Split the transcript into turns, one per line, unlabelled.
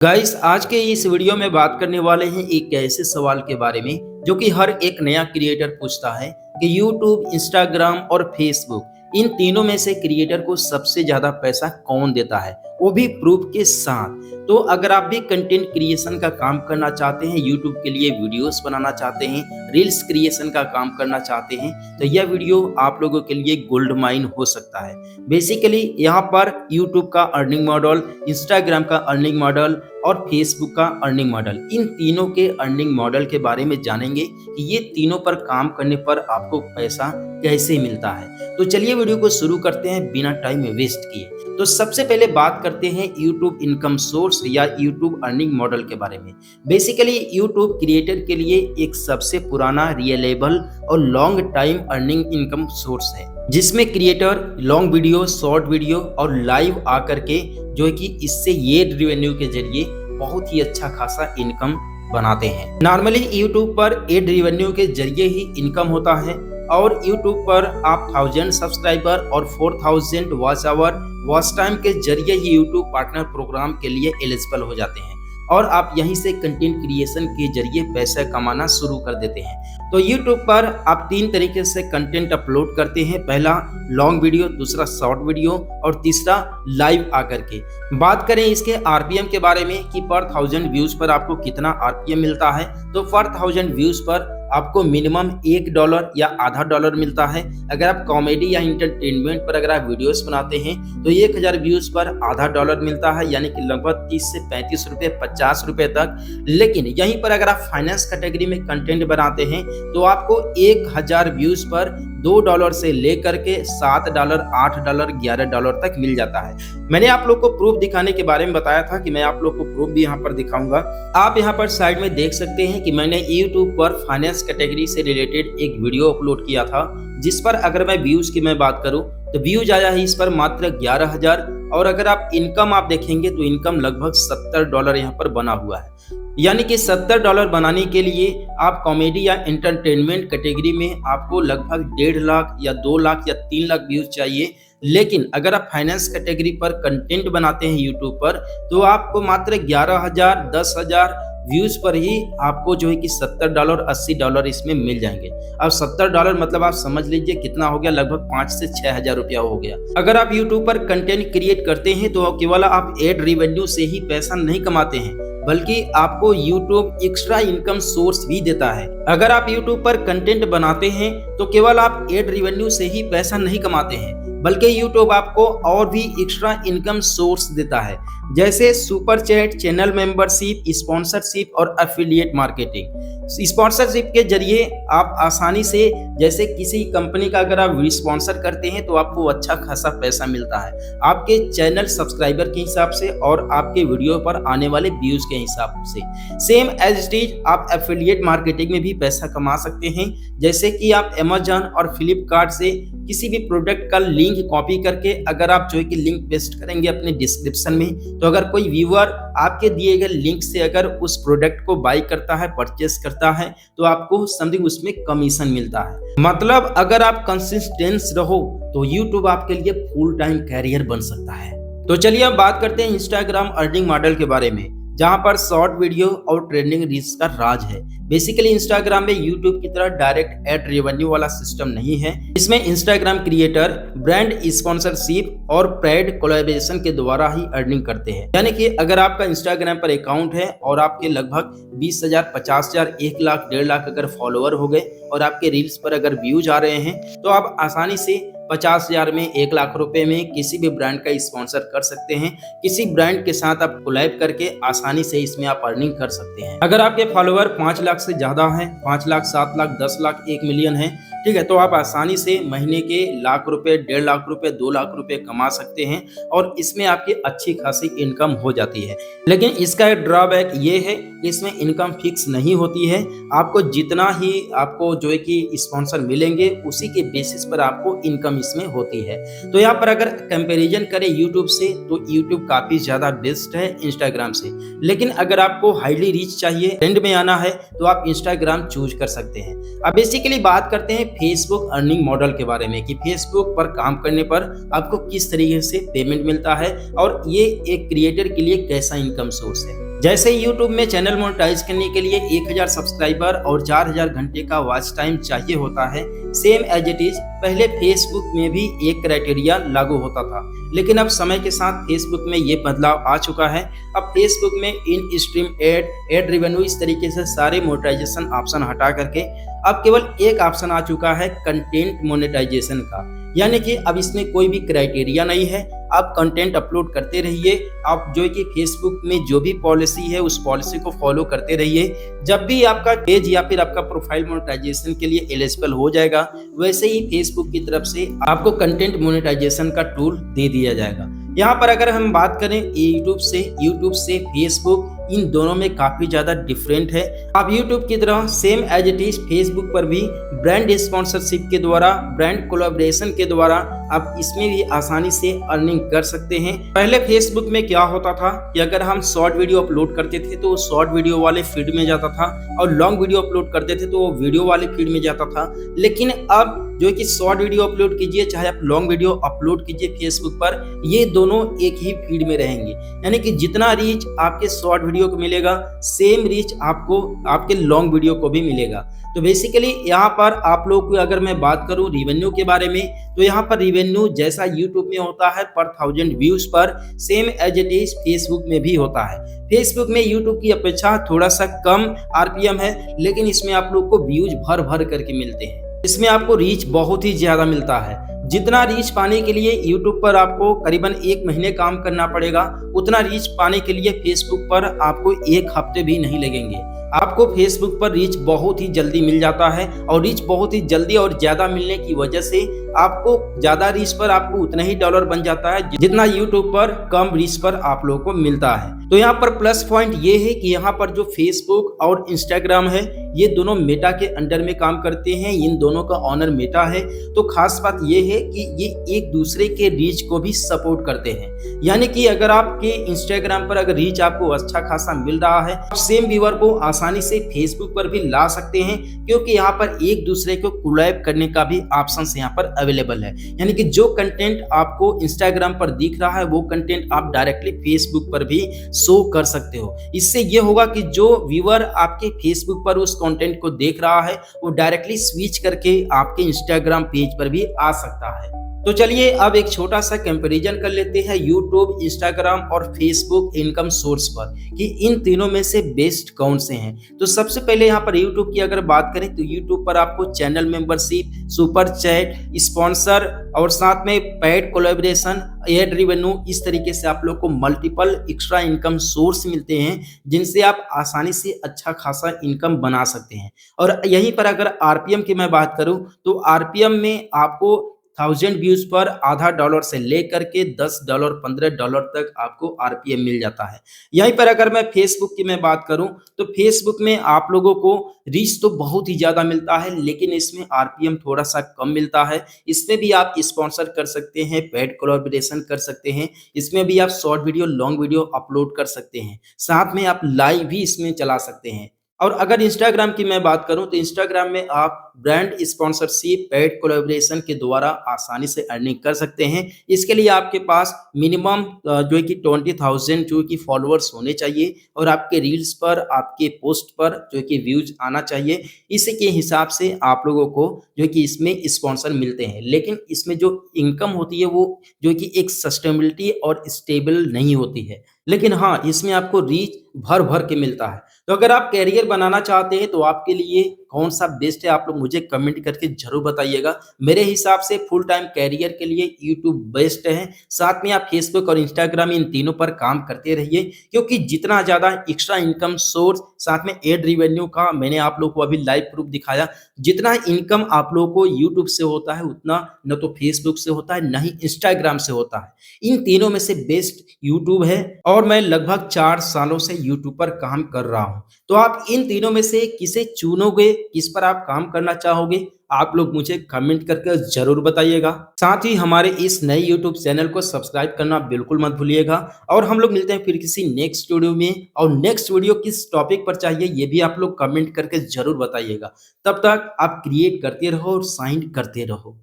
Guys आज के इस वीडियो में बात करने वाले हैं एक ऐसे सवाल के बारे में जो कि हर एक नया क्रिएटर पूछता है कि YouTube, Instagram और Facebook इन तीनों में से क्रिएटर को सबसे ज्यादा पैसा कौन देता है, वो भी प्रूफ के साथ। तो अगर आप भी कंटेंट क्रिएशन का काम करना चाहते हैं, YouTube के लिए वीडियोस बनाना चाहते हैं, रील्स क्रिएशन का काम करना चाहते हैं, तो यह वीडियो आप लोगों के लिए गोल्ड माइन हो सकता है। बेसिकली यहाँ पर YouTube का अर्निंग मॉडल, Instagram का अर्निंग मॉडल और Facebook का अर्निंग मॉडल, इन तीनों के अर्निंग मॉडल के बारे में जानेंगे कि ये तीनों पर काम करने पर आपको पैसा कैसे मिलता है। तो चलिए वीडियो को शुरू करते हैं बिना टाइम वेस्ट किए। तो सबसे पहले बात करते हैं YouTube इनकम सोर्स या YouTube अर्निंग मॉडल के बारे में। बेसिकली YouTube क्रिएटर के लिए एक सबसे पुराना, रियलेबल और long time earning income source है, जिसमें creator long video, short video और लाइव आकर के जो है कि इससे ये रेवेन्यू के जरिए बहुत ही अच्छा खासा इनकम बनाते हैं। नॉर्मली YouTube पर एड रेवेन्यू के जरिए ही इनकम होता है और YouTube पर आप 1000 सब्सक्राइबर और 4000 वॉच आवर, वॉच टाइम के जरिए ही YouTube पार्टनर प्रोग्राम के लिए एलिजिबल हो जाते हैं और आप यहीं से कंटेंट क्रिएशन के जरिए पैसा कमाना शुरू कर देते हैं। तो YouTube पर आप 3 तरीके से कंटेंट अपलोड करते हैं, पहला लॉन्ग वीडियो, दूसरा शॉर्ट वीडियो और तीसरा लाइव आकर के। बात करें इसके आरपीएम के बारे में कि पर 1000 व्यूज पर आपको कितना आरपीएम मिलता है, तो पर 1000 व्यूज पर आपको मिनिमम $1 या आधा डॉलर मिलता है। अगर आप कॉमेडी या इंटरटेनमेंट पर अगर आप वीडियोस बनाते हैं तो 1000 व्यूज पर आधा डॉलर मिलता है, यानी कि लगभग 30 से 35 रुपये, 50 रुपये तक। लेकिन यहीं पर अगर आप फाइनेंस कैटेगरी में कंटेंट बनाते हैं तो आपको 1000 व्यूज पर $2 से लेकर के $7, $8, $11 तक मिल जाता है। मैंने आप लोग को प्रूफ दिखाने के बारे में बताया था कि मैं आप लोग को प्रूफ भी यहाँ पर दिखाऊंगा। आप यहाँ पर साइड में देख सकते हैं कि मैंने YouTube पर फाइनेंस कैटेगरी से रिलेटेड एक वीडियो अपलोड किया था, जिस पर अगर मैं व्यूज की मैं बात करूं तो व्यूज आया है इस पर मात्र 11,000 और अगर आप इनकम आप देखेंगे तो इनकम लगभग $70 यहाँ पर बना हुआ है। यानी कि $70 बनाने के लिए आप कॉमेडी या एंटरटेनमेंट कैटेगरी में आपको लगभग 1.5 लाख या 2 लाख या 3 लाख व्यूज चाहिए। लेकिन अगर आप फाइनेंस कैटेगरी पर कंटेंट बनाते हैं यूट्यूब पर तो आपको मात्र 11,000, 10,000 व्यूज पर ही आपको जो है कि $70, $80 इसमें मिल जाएंगे। अब $70 मतलब आप समझ लीजिए कितना हो गया, लगभग 5 से 6,000 रुपया हो गया। अगर आप यूट्यूब पर कंटेंट क्रिएट करते हैं तो केवल आप एड रेवेन्यू से ही पैसा नहीं कमाते हैं, बल्कि आपको YouTube एक्स्ट्रा इनकम सोर्स भी देता है। अगर आप YouTube पर कंटेंट बनाते हैं तो केवल आप एड रेवेन्यू से ही पैसा नहीं कमाते हैं, बल्कि YouTube आपको और भी एक्स्ट्रा इनकम सोर्स देता है, जैसे super chat, channel membership, sponsorship और एफिलिएट मार्केटिंग। स्पॉन्सरशिप के जरिए आप आसानी से, जैसे किसी कंपनी का अगर आप स्पॉन्सर करते हैं तो आपको अच्छा खासा पैसा मिलता है आपके चैनल सब्सक्राइबर के हिसाब से और आपके वीडियो पर आने वाले व्यूज के हिसाब से। सेम एज इट इज आप एफिलिएट मार्केटिंग में भी पैसा कमा सकते हैं, जैसे कि आप Amazon और फ्लिपकार्ट से किसी भी प्रोडक्ट का लिंक कॉपी करके अगर आप जो है कि लिंक पेस्ट करेंगे अपने डिस्क्रिप्शन में, तो अगर कोई व्यूअर आपके दिए गए लिंक से अगर उस प्रोडक्ट को बाई करता है, परचेस करता है, तो आपको समथिंग उसमें कमीशन मिलता है। मतलब अगर आप कंसिस्टेंस रहो तो YouTube आपके लिए फुल टाइम कैरियर बन सकता है। तो चलिए अब बात करते हैं इंस्टाग्राम अर्निंग मॉडल के बारे में, जहां पर शॉर्ट वीडियो और ट्रेंडिंग रील्स का राज है। बेसिकली इंस्टाग्राम में यूट्यूब की तरह डायरेक्ट एड रेवेन्यू वाला सिस्टम नहीं है। इसमें इंस्टाग्राम क्रिएटर ब्रांड स्पॉन्सरशिप और पेड कोलैबोरेशन के द्वारा ही अर्निंग करते हैं। यानी कि अगर आपका इंस्टाग्राम पर अकाउंट है और आपके लगभग 20,000, 50,000, 1 लाख, 1.5 लाख अगर फॉलोअर हो गए और आपके रील्स पर अगर व्यूज आ रहे हैं तो आप आसानी से 50,000 में, 1 लाख रुपए में किसी भी ब्रांड का स्पॉन्सर कर सकते हैं। किसी ब्रांड के साथ आप कोलैब करके आसानी से इसमें आप अर्निंग कर सकते हैं। अगर आपके फॉलोअर 5 लाख से ज्यादा हैं, 5 लाख, 7 लाख, 10 लाख, 1 मिलियन है, ठीक है, तो आप आसानी से महीने के लाख रुपए, 1.5 लाख रुपए, 2 लाख रुपए कमा सकते हैं और इसमें आपकी अच्छी खासी इनकम हो जाती है। लेकिन इसका एक ड्रॉबैक ये है कि इसमें इनकम फिक्स नहीं होती है। आपको जितना ही आपको जो है कि स्पॉन्सर मिलेंगे उसी के बेसिस पर आपको इनकम इसमें होती है। तो यहाँ पर अगर कंपैरिजन करें यूट्यूब से तो यूट्यूब काफी ज्यादा बेस्ट है इंस्टाग्राम से। लेकिन अगर आपको हाईली रीच चाहिए, ट्रेंड में आना है, तो आप इंस्टाग्राम चूज कर सकते हैं। अब बेसिकली बात करते हैं फेसबुक अर्निंग मॉडल के बारे में कि फेसबुक पर काम करने पर आपको किस तरीके से पेमेंट मिलता है और ये एक क्रिएटर के लिए कैसा इनकम सोर्स है। जैसे यूट्यूब में चैनल मोनेटाइज करने के लिए 1000 सब्सक्राइबर और 4000 घंटे का वॉच टाइम चाहिए होता है, सेम एज इट इज पहले फेसबुक में भी एक क्राइटेरिया लागू होता था। लेकिन अब समय के साथ फेसबुक में ये बदलाव आ चुका है। अब फेसबुक में इन स्ट्रीम एड रेवेन्यू इस तरीके से सारे मोनेटाइजेशन ऑप्शन हटा करके अब केवल एक ऑप्शन आ चुका है कंटेंट मोनेटाइजेशन का। यानी कि अब इसमें कोई भी क्राइटेरिया नहीं है, आप कंटेंट अपलोड करते रहिए। आप जो कि फेसबुक में जो भी पॉलिसी है उस पॉलिसी को फॉलो करते रहिए। जब भी आपका पेज या फिर आपका प्रोफाइल मोनेटाइजेशन के लिए एलिजिबल हो जाएगा, वैसे ही फेसबुक की तरफ से आपको कंटेंट मोनेटाइजेशन का टूल दे दिया जाएगा। यहाँ पर अगर हम बात करें यूट्यूब से फेसबुक, इन दोनों में काफी ज्यादा डिफरेंट है। आप यूट्यूब की तरह same as it is Facebook पर भी ब्रांड स्पॉन्सरशिप के द्वारा, ब्रांड कोलैबोरेशन के द्वारा आप इसमें भी आसानी से अर्निंग कर सकते हैं। पहले फेसबुक में क्या होता था कि अगर हम शॉर्ट वीडियो अपलोड करते थे तो शॉर्ट वीडियो वाले फीड में जाता था, और लॉन्ग वीडियो अपलोड करते थे तो वो वीडियो वाले फीड में जाता था। लेकिन अब जो कि शॉर्ट वीडियो अपलोड कीजिए चाहे आप लॉन्ग वीडियो अपलोड कीजिए फेसबुक पर, ये दोनों एक ही फीड में रहेंगे। यानी कि जितना रीच आपके शॉर्ट वीडियो को मिलेगा, सेम रीच आपको आपके लॉन्ग वीडियो को भी मिलेगा। तो बेसिकली यहाँ पर आप लोग को अगर मैं बात करूँ रिवेन्यू के बारे में, तो यहाँ पर रिवेन्यू जैसा यूट्यूब में होता है पर 1000 व्यूज पर, same as it is Facebook में भी होता है। फेसबुक में यूट्यूब की अपेक्षा थोड़ा सा कम आरपीएम है, लेकिन इसमें आप लोग को व्यूज भर भर करके मिलते हैं। इसमें आपको रीच बहुत ही ज्यादा मिलता है। जितना रीच पाने के लिए यूट्यूब पर आपको करीबन 1 महीने काम करना पड़ेगा, उतना रीच पाने के लिए फेसबुक पर आपको 1 हफ्ते भी नहीं लगेंगे। आपको फेसबुक पर रीच बहुत ही जल्दी मिल जाता है, और रीच बहुत ही जल्दी और ज्यादा मिलने की वजह से आपको ज्यादा रीच पर आपको उतना ही डॉलर बन जाता है जितना यूट्यूब पर कम रीच पर आप लोगों को मिलता है। तो यहाँ पर प्लस पॉइंट ये है कि यहाँ पर जो फेसबुक और इंस्टाग्राम है, ये दोनों मेटा के अंडर में काम करते हैं। इन दोनों का ऑनर मेटा है। तो खास बात ये है कि ये एक दूसरे के रीच को भी सपोर्ट करते हैं। यानी कि अगर आपके इंस्टाग्राम पर अगर रीच आपको अच्छा खासा मिल रहा है, आप सेम व्यूअर को आसानी से फेसबुक पर भी ला सकते हैं, क्योंकि यहाँ पर एक दूसरे को कोलैब करने का भी ऑप्शन यहाँ पर अवेलेबल है। यानी कि जो कंटेंट आपको इंस्टाग्राम पर दिख रहा है वो कंटेंट आप डायरेक्टली फेसबुक पर भी शो कर सकते हो। इससे ये होगा कि जो व्यूअर आपके फेसबुक पर उस कंटेंट को देख रहा है वो डायरेक्टली स्विच करके आपके इंस्टाग्राम पेज पर भी आ सकता है। तो चलिए अब एक छोटा सा कंपैरिजन कर लेते हैं यूट्यूब, इंस्टाग्राम और फेसबुक इनकम सोर्स पर, कि इन तीनों में से बेस्ट कौन से हैं। तो सबसे पहले यहाँ पर यूट्यूब की अगर बात करें तो यूट्यूब पर आपको channel membership, super chat, sponsor और साथ में पेड कोलैबोरेशन, एड रेवेन्यू, इस तरीके से आप लोग को मल्टीपल एक्स्ट्रा इनकम सोर्स मिलते हैं जिनसे आप आसानी से अच्छा खासा इनकम बना सकते हैं। और यहीं पर अगर आरपीएम की मैं बात करूं तो आरपीएम में आपको 1000 व्यूज पर आधा डॉलर से लेकर के $10, $15 तक आपको आरपीएम मिल जाता है। यहीं पर अगर मैं फेसबुक की मैं बात करूं तो फेसबुक में आप लोगों को रीच तो बहुत ही ज्यादा मिलता है, लेकिन इसमें आरपीएम थोड़ा सा कम मिलता है। इसमें भी आप स्पॉन्सर कर सकते हैं, पेड कोलैबोरेशन कर सकते हैं, इसमें भी आप short video, long video upload कर सकते हैं, साथ में आप लाइव भी इसमें चला सकते हैं। और अगर इंस्टाग्राम की मैं बात करूं तो इंस्टाग्राम में आप ब्रांड स्पॉन्सरशिप, पेड कोलैबोरेशन के द्वारा आसानी से अर्निंग कर सकते हैं। इसके लिए आपके पास मिनिमम जो है कि 20,000 जो कि फॉलोअर्स होने चाहिए, और आपके रील्स पर, आपके पोस्ट पर जो कि व्यूज आना चाहिए। इसी के हिसाब से आप लोगों को जो कि इसमें स्पॉन्सर मिलते हैं। लेकिन इसमें जो इनकम होती है वो जो कि एक सस्टेनेबिलिटी और स्टेबल नहीं होती है, लेकिन हाँ इसमें आपको रीच भर भर के मिलता है। तो अगर आप कैरियर बनाना चाहते हैं तो आपके लिए कौन सा बेस्ट है, आप लोग मुझे कमेंट करके जरूर बताइएगा। मेरे हिसाब से फुल टाइम कैरियर के लिए यूट्यूब बेस्ट है। साथ में आप फेसबुक और इंस्टाग्राम इन तीनों पर काम करते रहिए, क्योंकि जितना ज्यादा एक्स्ट्रा इनकम सोर्स, साथ में एड रेवेन्यू का मैंने आप लोग को अभी लाइव प्रूफ दिखाया, जितना इनकम आप लोगों को यूट्यूब से होता है उतना न तो फेसबुक से होता है, न ही इंस्टाग्राम से होता है। इन तीनों में से बेस्ट यूट्यूब है, और मैं लगभग 4 सालों से यूट्यूब पर काम कर रहा हूं। तो आप इन तीनों में से किसे चुनोगे, किस पर आप काम करना चाहोगे, आप लोग मुझे कमेंट करके जरूर बताइएगा। साथ ही हमारे इस नए यूट्यूब चैनल को सब्सक्राइब करना बिल्कुल मत भूलिएगा। और हम लोग मिलते हैं फिर किसी नेक्स्ट वीडियो में, और नेक्स्ट वीडियो किस टॉपिक पर चाहिए ये भी आप लोग कमेंट करके जरूर बताइएगा। तब तक आप क्रिएट करते रहो और साइन करते रहो।